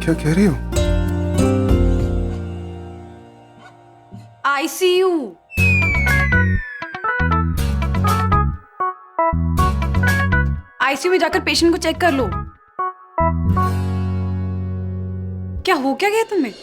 क्या कह रही हो? आईसीयू। आईसीयू में जाकर पेशेंट को चेक कर लो। क्या हो क्या गया तुम्हें?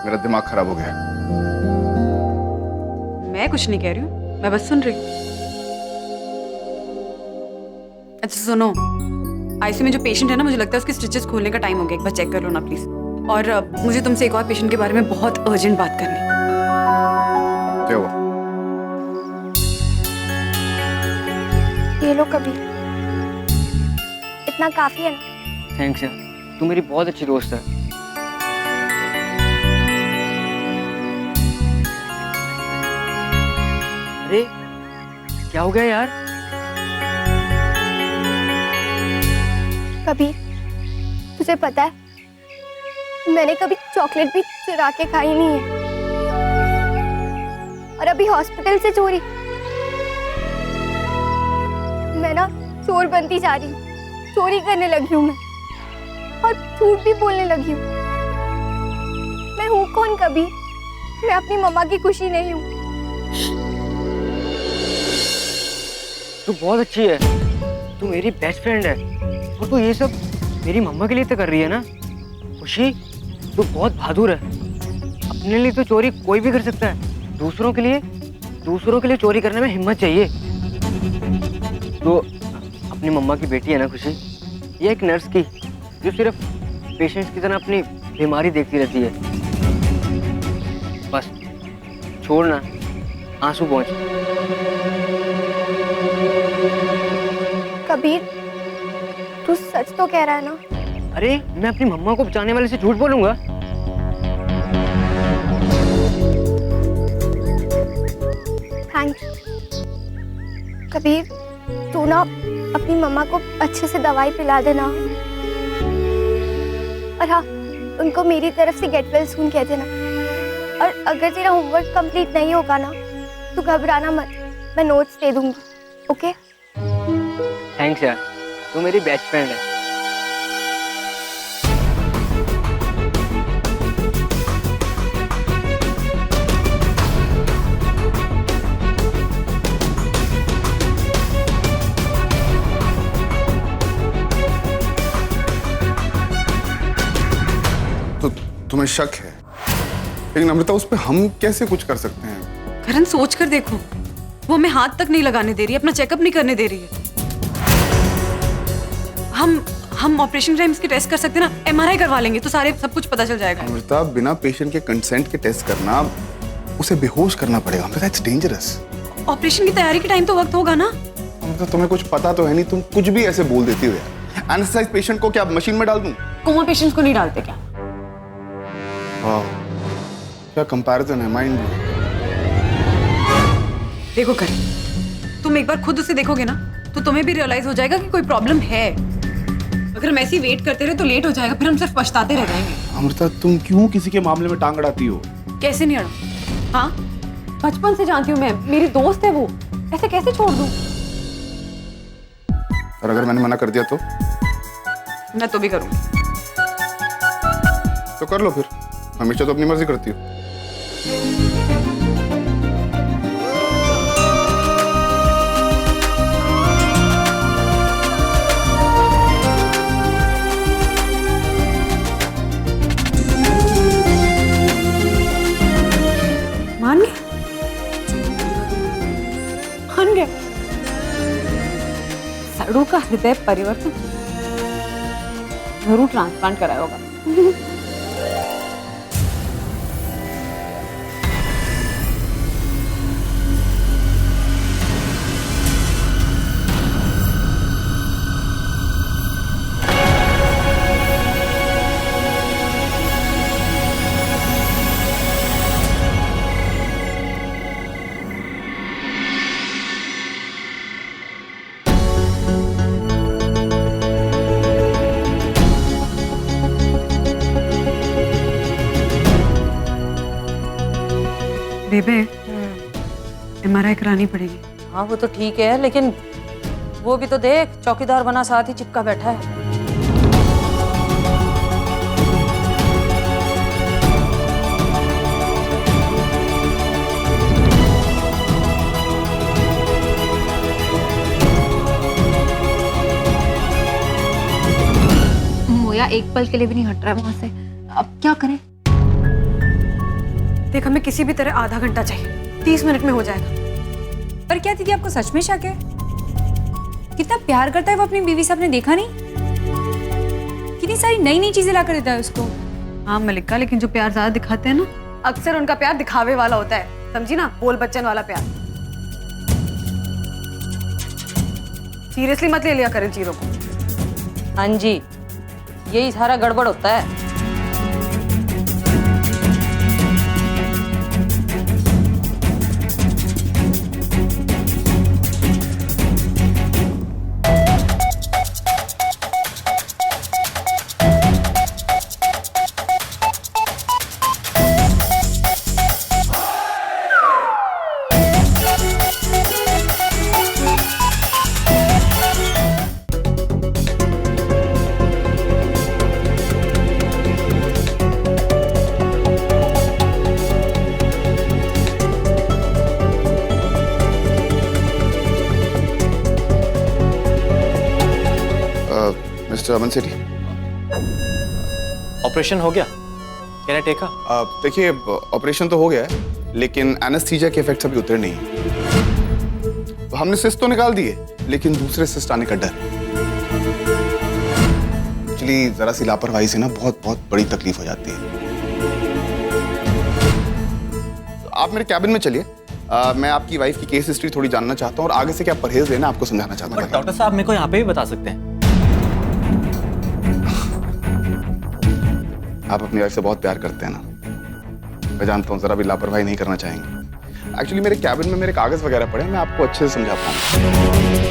मेरा दिमाग खराब हो गया। मैं कुछ नहीं कह रही हूँ, मैं बस सुन रही हूँ। अच्छा सुनो, आईसीयू में जो पेशेंट है ना, मुझे लगता है उसके स्टिचेस खोलने का टाइम हो गया। एक बार चेक कर लो ना प्लीज। और मुझे तुमसे एक और पेशेंट के बारे में बहुत अर्जेंट बात करनी है। क्या हुआ? ये लो कभी, इतना काफी है ना? थैंक्स यार, तू मेरी बहुत अच्छी दोस्त है। अरे क्या हो गया यार? कभी तुझे पता है, मैंने कभी चॉकलेट भी चुरा के खाई नहीं है। और अभी हॉस्पिटल से चोरी। मैं ना चोर बनती जा रही हूँ, चोरी करने लगी हूँ मैं, और झूठ भी बोलने लगी हूँ। मैं हूँ कौन कभी? मैं अपनी मम्मा की खुशी नहीं हूँ। तू बहुत अच्छी है, तू मेरी बेस्ट फ्रेंड है, और तू ये सब मेरी मम्मा के लिए तो कर रही है ना? खुशी, तू बहुत बहादुर है। अपने लिए तो चोरी कोई भी कर सकता है, दूसरों के लिए चोरी करने में हिम्मत चाहिए। तो अपनी मम्मा की बेटी है ना खुशी, ये एक नर्स की जो सिर्फ पेशेंट्स की तरह अपनी बीमारी देखती रहती है। बस छोड़ ना, आंसू पहुंच। कबीर, तू सच तो कह रहा है ना? अरे मैं अपनी मम्मा को बचाने वाले से झूठ बोलूंगा? थैंक्स कबीर, तू ना अपनी मम्मा को अच्छे से दवाई पिला देना। और हाँ, उनको मेरी तरफ से गेट वेल सून कह देना। और अगर तेरा होमवर्क कंप्लीट नहीं होगा ना, तो घबराना मत, मैं नोट्स दे दूंगी। ओके? थैंक्स यार, तू मेरी बेस्ट फ्रेंड है। तो तुम्हें शक है, लेकिन अमृता उस पर हम कैसे कुछ कर सकते हैं? करण सोच कर देखो, वो हमें हाथ तक नहीं लगाने दे रही है, अपना चेकअप नहीं करने दे रही है। हम ऑपरेशन टाइम्स के टेस्ट कर सकते हैं ना, एमआरआई करवा लेंगे तो सारे सब कुछ पता चल जाएगा। अमृता, बिना पेशेंट के कंसेंट के टेस्ट करना, उसे बेहोश करना पड़ेगा। Amrita, it's dangerous. ऑपरेशन की तैयारी के टाइम तो वक्त होगा ना। अमृता, तुम्हें कुछ पता तो है नहीं, तुम कुछ भी ऐसे बोल देती हो यार। एनेस्थेसाइज पेशेंट को क्या मशीन में डाल दूं? कोमा पेशेंट्स को नहीं डालते क्या? वाह, क्या कंपैरिजन है, माइंड। देखो करण, तुम एक बार खुद उसे देखोगे ना, तो तुम्हें भी रियलाइज हो जाएगा कि कोई प्रॉब्लम है। अगर हम ऐसे ही वेट करते रहे तो लेट हो जाएगा, फिर हम सिर्फ पछताते रह जाएंगे। अमृता, तुम क्यों किसी के मामले में टांग अड़ाती हो? कैसे नहीं अड़ा? हाँ, बचपन से जानती हूँ मैं, मेरी दोस्त है वो, ऐसे कैसे छोड़ दूँ? और अगर मैंने मना कर दिया तो? मैं तो भी करूँगी। तो कर लो फिर, हमेशा तो अपनी मर्जी करती हो। मान गए? मान गए? सड़ू का हृदय परिवर्तन जरूर ट्रांसप्लांट कराया होगा। बेबे, एमआरआई करानी पड़ेगी। हाँ वो तो ठीक है, लेकिन वो भी तो देख, चौकीदार बना साथ ही चिपका बैठा है। मोया एक पल के लिए भी नहीं हट रहा है वहां से। अब क्या करें? देख, हमें किसी भी तरह आधा घंटा चाहिए, 30 मिनट में हो जाएगा। पर क्या दीदी आपको सच में शक है? कितना प्यार करता है वो अपनी बीवी से, आपने देखा नहीं? कितनी सारी नई नई चीजें ला कर देता है उसको। हाँ मलिका, लेकिन जो प्यार ज्यादा दिखाते हैं ना, अक्सर उनका प्यार दिखावे वाला होता है, समझी ना, बोल बच्चन वाला प्यार। सीरियसली मत ले लिया करें चीरों को। हाँ जी, यही सारा गड़बड़ होता है। मिस्टर अमन सेठी, ऑपरेशन हो गया? Can I take? देखिए ऑपरेशन तो हो गया है, लेकिन एनेस्थीसिया के इफेक्ट्स अभी उतरे नहीं। हमने सिस्ट तो निकाल दिए, लेकिन दूसरे सिस्ट आने का डर। एक्चुअली जरा सी लापरवाही से ना बहुत बहुत बड़ी तकलीफ हो जाती है। आप मेरे कैबिन में चलिए, मैं आपकी वाइफ की केस हिस्ट्री थोड़ी जानना चाहता हूँ और आगे से क्या परहेज लेना आपको समझाना चाहता हूँ। डॉक्टर साहब मेरे को यहाँ पे भी बता सकते हैं। आप अपनी वाइफ से बहुत प्यार करते हैं ना, मैं जानता हूँ, जरा भी लापरवाही नहीं करना चाहेंगे। एक्चुअली मेरे कैबिन में मेरे कागज वगैरह पड़े हैं, मैं आपको अच्छे से समझाता हूँ।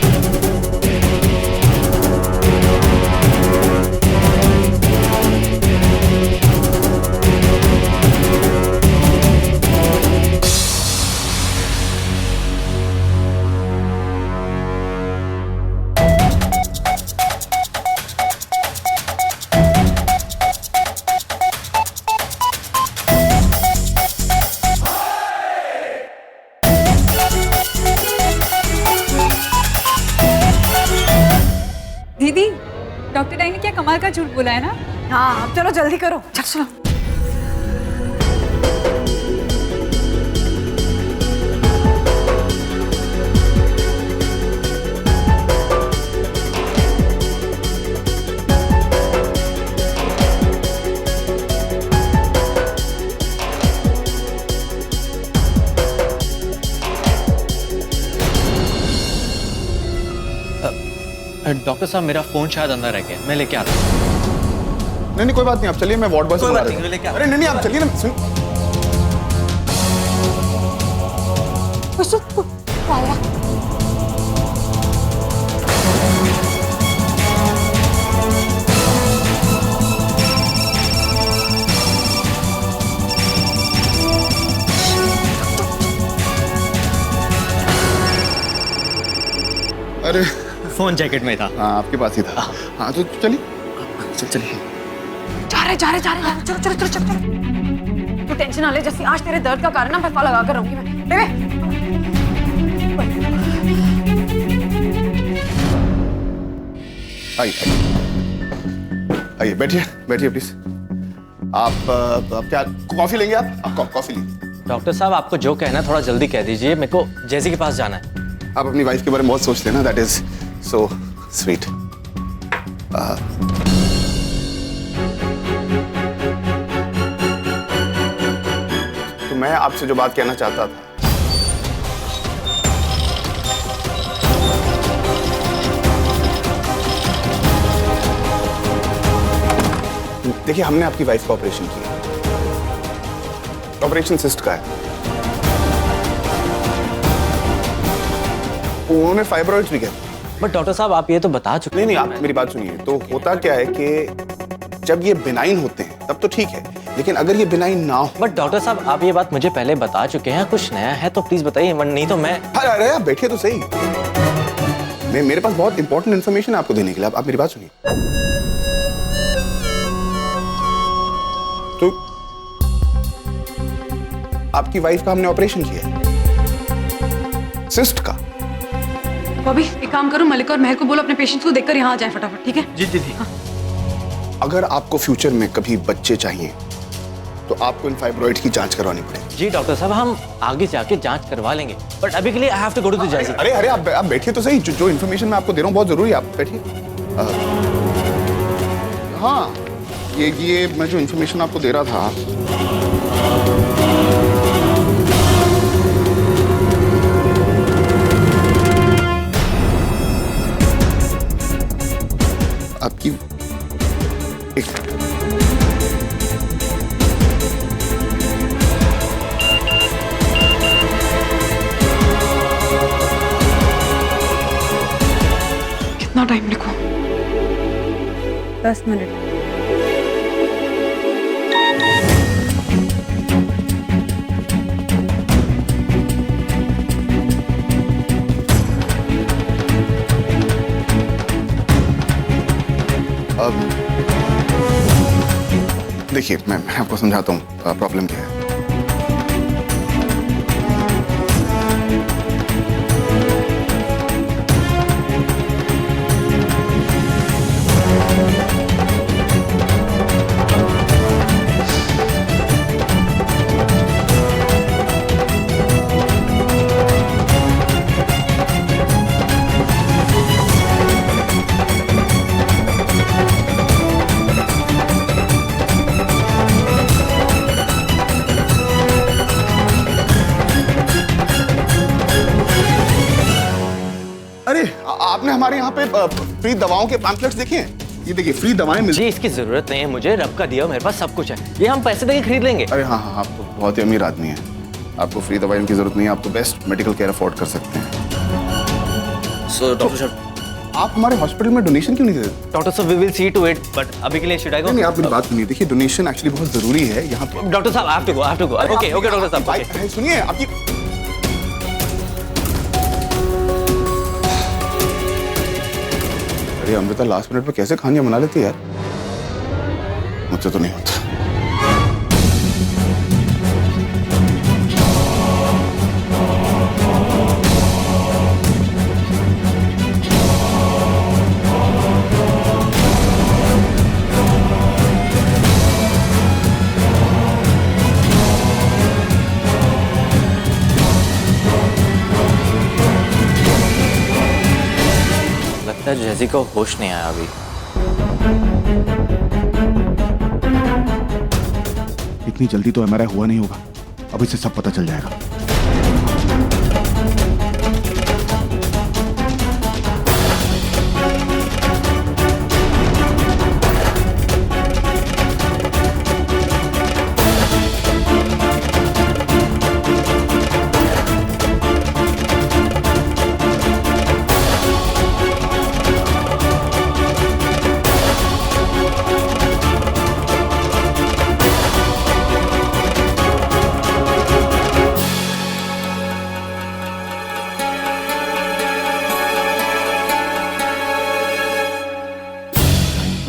दीदी, डॉक्टर डाई ने क्या कमाल का झूठ बोला है ना। हाँ अब चलो जल्दी करो, चलो। डॉक्टर साहब मेरा फोन शायद अंदर रह गया, मैं लेके आता हूँ। नहीं कोई बात नहीं, आप चलिए, मैं वार्ड बॉय से बुला बात देता नहीं, हूँ। लेके आओ। अरे नहीं आप चलिए ना, सुन। अरे फोन जैकेट में था। हाँ आपके पास ही था। हाँ तो चलिए चलिए। जा रहे चलो। तू टेंशन ना ले, जैसे आज तेरे दर्द का कारण ना मैं लगा कर रहूंगी मैं। आइए बैठिए प्लीज। आप क्या कॉफी लेंगे? आप कॉफी लीजिए। डॉक्टर साहब आपको जो कहना है थोड़ा जल्दी कह दीजिए, मेरे को जैसी के पास जाना है। आप अपनी वाइफ के बारे में बहुत सोचते हैं ना, दैट इज सो स्वीट। तो मैं आपसे जो बात कहना चाहता था, देखिए हमने आपकी वाइफ का ऑपरेशन किया, ऑपरेशन सिस्ट का है, उन्होंने फाइब्रॉइड्स भी किया। बट डॉक्टर साहब आप ये तो बता चुके हैं। नहीं आप मेरी बात सुनिए। तो होता क्या है कि जब ये बिनाइन होते हैं तब तो ठीक है, लेकिन अगर ये बिनाइन ना हो। बट डॉक्टर साहब आप ये बात मुझे पहले बता चुके हैं, कुछ नया है तो प्लीज बताइए, नहीं तो मैं। अरे आप बैठिए तो सही। मेरे पास बहुत इंपॉर्टेंट इन्फॉर्मेशन है आपको देने के लिए। आप मेरी बात सुनिए। तो आपकी वाइफ का हमने ऑपरेशन किया है, सिस्ट का। बॉबी एक काम करो, मलिका और महर को बोलो अपने पेशेंट्स को देखकर यहाँ आ जाए फटाफट, ठीक है? जी दीदी। अगर आपको फ्यूचर में कभी बच्चे चाहिए तो आपको इन फाइब्रॉइड्स की जांच करवानी पड़ेगी। जी डॉक्टर साहब, हम आगे जाके जांच करवा लेंगे, बट अभी के लिए I have to go to the जैसी। अरे आप बैठिए तो सही। जो इन्फॉर्मेशन मैं आपको दे रहा हूँ बहुत जरूरी है, आप बैठिए। हाँ, ये मैं जो इन्फॉर्मेशन आपको दे रहा था, आपकी कितना टाइम लिखो? 10 मिनट। अब देखिए, मैं आपको समझाता हूँ प्रॉब्लम क्या है। अरे आपने हमारे यहाँ पे फ्री दवाओं के पैम्फलेट्स देखे हैं? ये देखिए, फ्री दवाएं मिलती। जी इसकी जरूरत नहीं है मुझे, रब का दिया मेरे पास सब कुछ है, ये हम पैसे देके खरीद लेंगे। अरे हाँ, आप तो बहुत ही अमीर आदमी हैं, आपको फ्री दवाइयों की जरूरत नहीं है, आप तो बेस्ट मेडिकल केयर अफोर्ड कर सकते हैं। सो डॉक्टर साहब, आप हमारे हॉस्पिटल में डोनेशन क्यों नहीं देते? डॉक्टर साहब we will see to it, but अभी के लिए शुड आई गो? नहीं, आप मेरी बात सुनिए। देखिए, डोनेशन एक्चुअली बहुत जरूरी है यहाँ पे। डॉक्टर साहब I have to go. Okay doctor साहब, ओके। सुनिए, आपकी अरे अमृता लास्ट मिनट में कैसे खानियां बना लेती है यार, मुझसे तो नहीं होता। लगता है जैसी को होश नहीं आया अभी। इतनी जल्दी तो एमआरआई हुआ नहीं होगा, अब इसे सब पता चल जाएगा।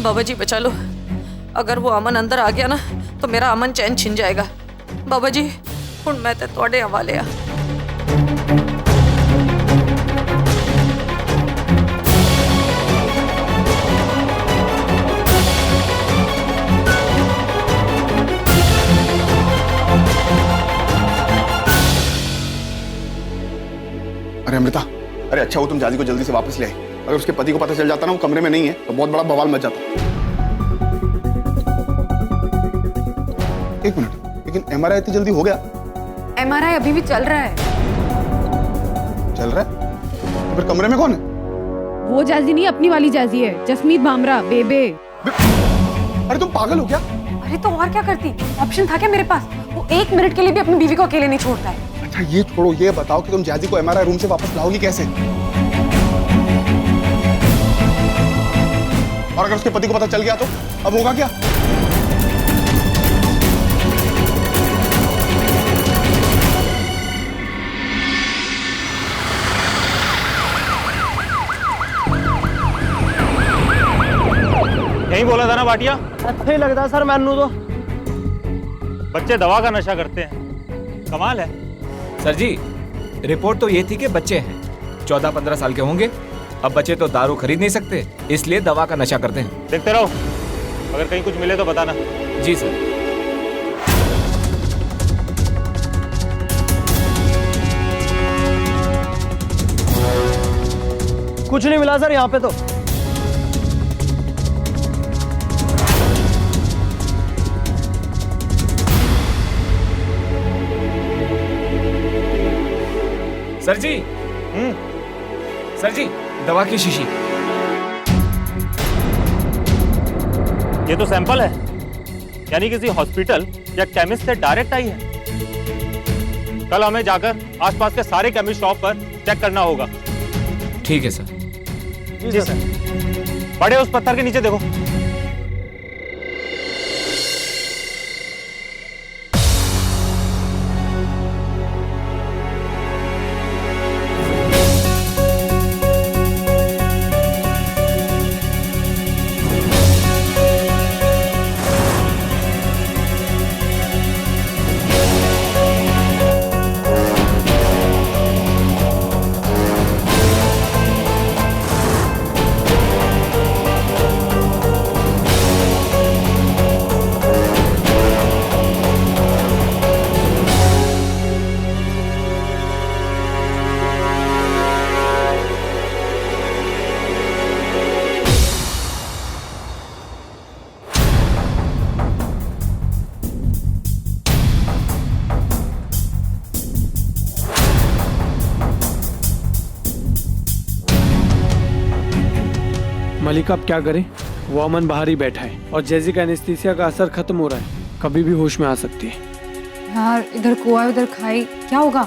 बाबा जी बचा लो, अगर वो अमन अंदर आ गया ना तो मेरा अमन चैन छिन जाएगा। बाबा जी हुण मैं ते तुहाडे हवाले आ। अरे अमृता, अरे अच्छा वो तुम जाजी को जल्दी से वापस ले आई। अगर उसके पति को पता चल जाता ना वो कमरे में नहीं है तो बहुत बड़ा बवाल मच जाता। एक मिनट, लेकिन एमआरआई इतनी जल्दी हो गया? एमआरआई अभी भी चल रहा है। चल रहा है? तो फिर कमरे में कौन है? वो जाजी नहीं, अपनी वाली जाजी है, जसमीत बामरा बेबे। अरे तुम पागल हो क्या? अरे तो और क्या करती, ऑप्शन था क्या मेरे पास? वो 1 मिनट के लिए भी अपनी बीवी को अकेले नहीं छोड़ता है। अच्छा ये छोड़ो, ये बताओ कि तुम जाजी को एमआरआई रूम से वापस लाओगी कैसे? और अगर उसके पति को पता चल गया तो अब होगा क्या? यही बोला था ना भाटिया, अच्छा ही लगता सर मैनू तो। बच्चे दवा का नशा करते हैं, कमाल है। सर जी, रिपोर्ट तो ये थी कि बच्चे हैं, 14-15 साल के होंगे। अब बच्चे तो दारू खरीद नहीं सकते, इसलिए दवा का नशा करते हैं। देखते रहो, अगर कहीं कुछ मिले तो बताना। जी सर। कुछ नहीं मिला सर यहाँ पे तो। सर जी, सर जी, दवा की शीशी। ये तो सैंपल है, यानी किसी हॉस्पिटल या केमिस्ट से डायरेक्ट आई है। कल हमें जाकर आसपास के सारे केमिस्ट शॉप पर चेक करना होगा। ठीक है सर। जी सर। बड़े उस पत्थर के नीचे देखो। मलिका अब क्या करें? वो अमन बाहर ही बैठा है और जैसी का एनेस्थीसिया का असर खत्म हो रहा है, कभी भी होश में आ सकती है। यार इधर कुआ उधर खाई, क्या होगा?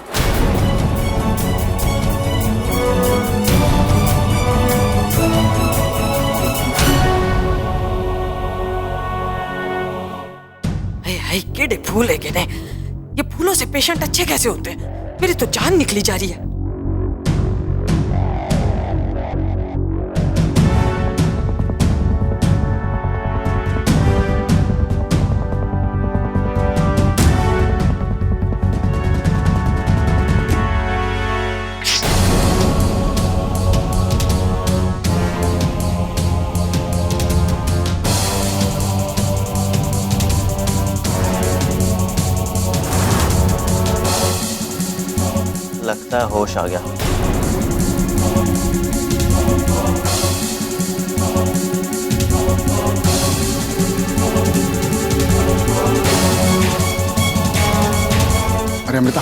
हाय केड़े फूल है केने, ये फूलों से पेशेंट अच्छे कैसे होते हैं? मेरी तो जान निकली जा रही है। लगता है होश आ गया। अरे अमृता,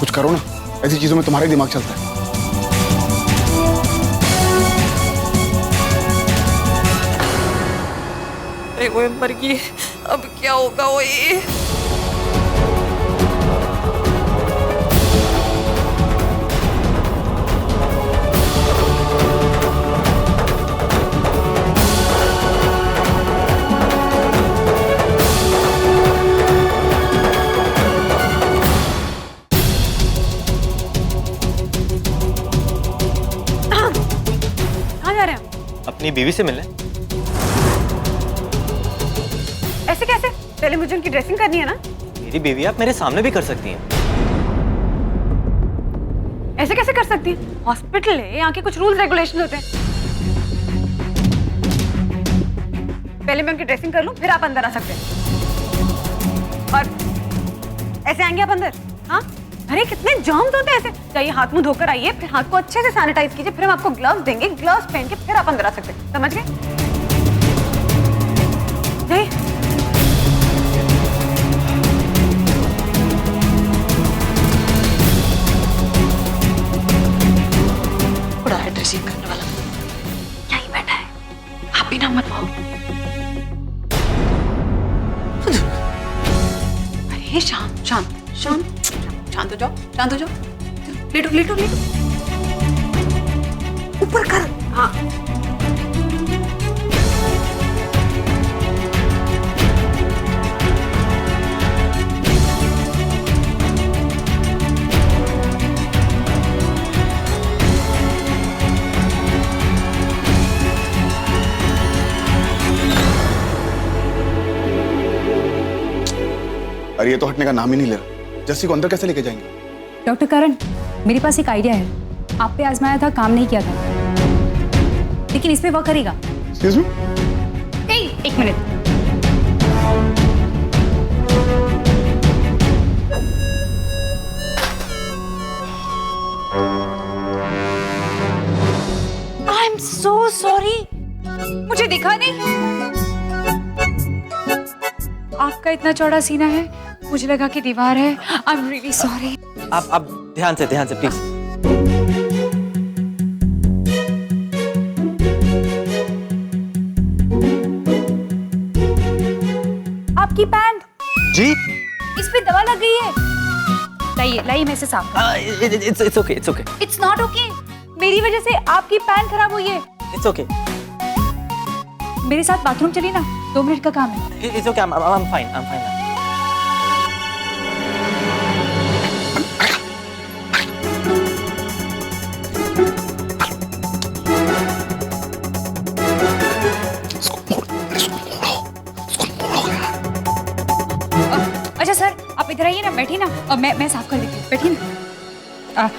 कुछ करो ना, ऐसी चीजों में तुम्हारा ही दिमाग चलता है। अरे वो मर गई, अब क्या होगा? वो ये अपनी बीवी से मिलने। ऐसे कैसे? पहले मुझे उनकी ड्रेसिंग करनी है ना। मेरी बीवी आप मेरे सामने भी कर सकती हैं। ऐसे कैसे कर सकती हैं? हॉस्पिटल है, यहाँ के कुछ रूल्स रेगुलेशन होते हैं। पहले मैं उनकी ड्रेसिंग कर लूं, फिर आप अंदर आ सकते हैं। और ऐसे आएंगे आप अंदर? हाँ, अरे कितने जर्म्स होते हैं ऐसे। चाहिए हाथ मुंह धोकर आइए, फिर हाथ को अच्छे से सैनिटाइज कीजिए, फिर हम आपको ग्लव्स देंगे। ग्लव्स पहन के फिर आप अंदर आ सकते हैं, समझ गए? बड़ा है ड्रेसिंग करने वाला, यहीं बैठा है, आप भी ना मत पाओ। अरे शांत शांत शांत शांत हो जाओ, शांत हो जाओ। लेटो लेटो लेटो, ऊपर कर। हाँ अरे ये तो हटने का नाम ही नहीं ले रहा। जस्सी को अंदर कैसे लेके जाएंगे? डॉक्टर करण, मेरे पास एक आइडिया है। आप पे आजमाया था, काम नहीं किया था, लेकिन इस पे वर्क करेगा। Excuse me? एक minute. I am so sorry, मुझे दिखा नहीं। आपका इतना चौड़ा सीना है, मुझे लगा कि दीवार है। I am really sorry. आप ध्यान से प्लीज। आपकी पैंट जी इस पे दवा लग गई है। लाइए मैं इसे साफ कर। It's okay it's not okay. मेरी वजह से आपकी पैंट खराब हुई है। इट्स ओके मेरे साथ बाथरूम चली ना, 2 मिनट का काम है। It's okay I am fine. अच्छा सर, आप इधर आइए ना, बैठिए ना, मैं साफ कर देती हूँ। बैठिए ना।